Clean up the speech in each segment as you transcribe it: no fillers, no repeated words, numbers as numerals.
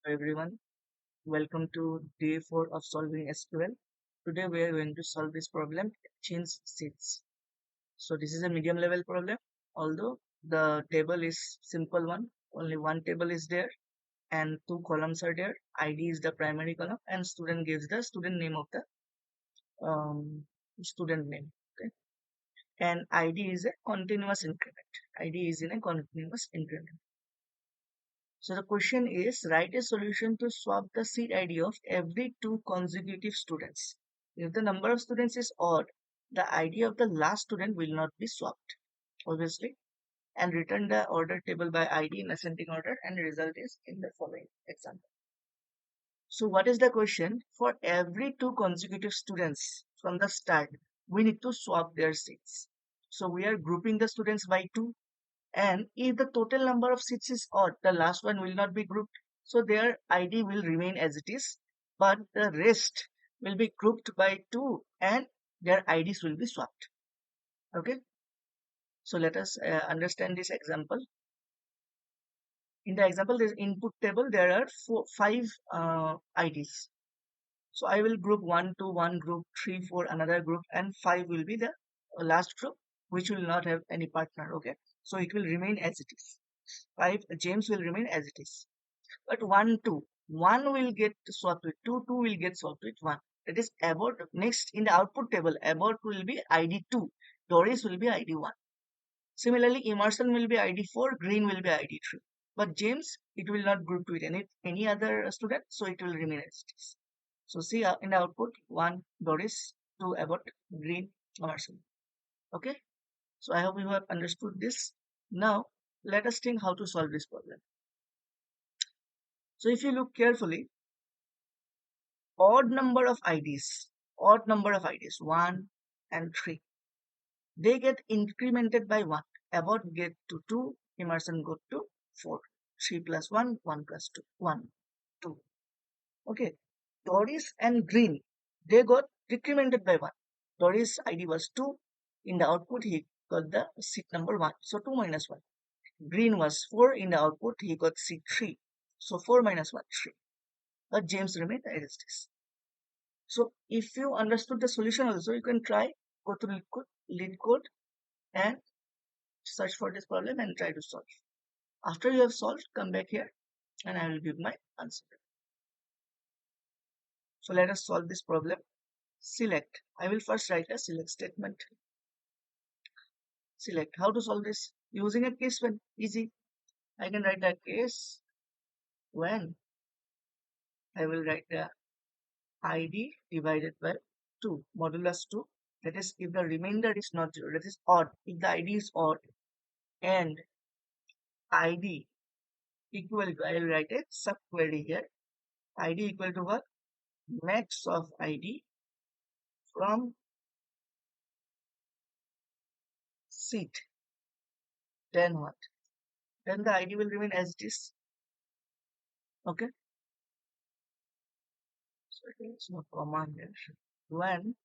everyone. Welcome to day 4 of solving SQL. Today we are going to solve this problem, change seats. So this is a medium level problem, although the table is simple one. Only one table is there and two columns are there. ID is the primary column and student gives the student name of the um, student name. Okay. And ID is a continuous increment. ID is in a continuous increment. So the question is, write a solution to swap the seat ID of every two consecutive students. If the number of students is odd, the ID of the last student will not be swapped, obviously, and return the order table by ID in ascending order, and the result is in the following example. So what is the question? For every two consecutive students from the start, we need to swap their seats. So we are grouping the students by two, and if the total number of seats is odd, the last one will not be grouped. So their ID will remain as it is, but the rest will be grouped by 2 and their IDs will be swapped. Okay. So let us understand this example. In the example, this input table, there are five IDs. So I will group 1 to one group, 3, 4 another group, and 5 will be the last group, which will not have any partner. Okay. So it will remain as it is. 5 James will remain as it is. But 1 2 1 will get swapped with 2, 2 will get swapped with 1. That is about. Next in the output table, about will be ID 2, Doris will be ID 1. Similarly, Emerson will be ID 4, Green will be ID 3. But James, it will not group with any other student, so it will remain as it is. So see in the output, 1 Doris, 2 Abbott, Green, Emerson. Okay. So I hope you have understood this. Now let us think how to solve this problem. So if you look carefully, odd number of IDs, 1 and 3, they get incremented by 1. Abbott get to 2, Emerson go to 4. 3 plus 1, 1 plus 2, 1, 2. Okay. Doris and Green, they got decremented by 1. Doris ID was 2. In the output, he got the seat number 1. So 2 minus 1. Green was 4. In the output, he got seat 3. So 4 minus 1, 3. But James remained as it is. So if you understood the solution also, you can try, go to lead code and search for this problem and try to solve. After you have solved, come back here and I will give my answer. So let us solve this problem. Select. I will first write a select statement. Select. How to solve this? Using a case when. Easy. I can write a case when. I will write the ID divided by 2, modulus 2. That is if the remainder is not 0, that is odd. If the ID is odd and ID equal to, I will write a subquery here. ID equal to what? Max of ID from seat. Then what? Then the ID will remain as it is. Okay. So there is no comma here. When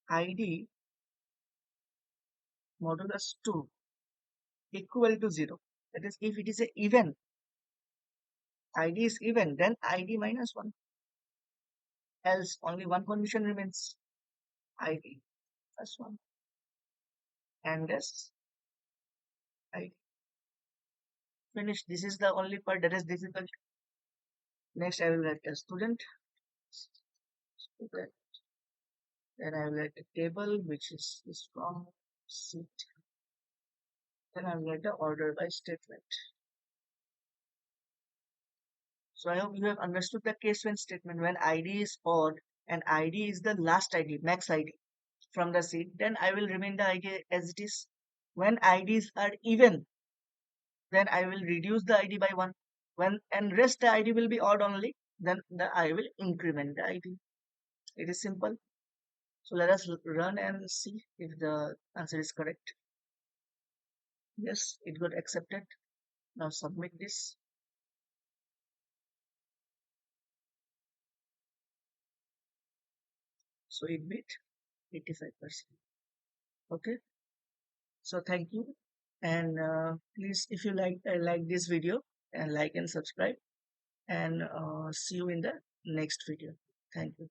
ID modulus 2 equal to 0. That is if it is a even. ID is even, then ID minus 1. Else only one condition remains. ID plus 1. And this ID. Finish. This is the only part that is difficult. Next I will write a student. Then I will write a table which is from seat. Then I will write the order by statement. So I hope you have understood the case when statement. When ID is odd and ID is the last ID, max ID from the seat, then I will remain the ID as it is. When IDs are even, then I will reduce the ID by 1. When and rest the ID will be odd only, then I will increment the ID. It is simple. So let us run and see if the answer is correct. Yes, it got accepted. Now submit this. So it beat 85%. Okay. So thank you. And please, if you like this video, and like and subscribe. and see you in the next video. Thank you.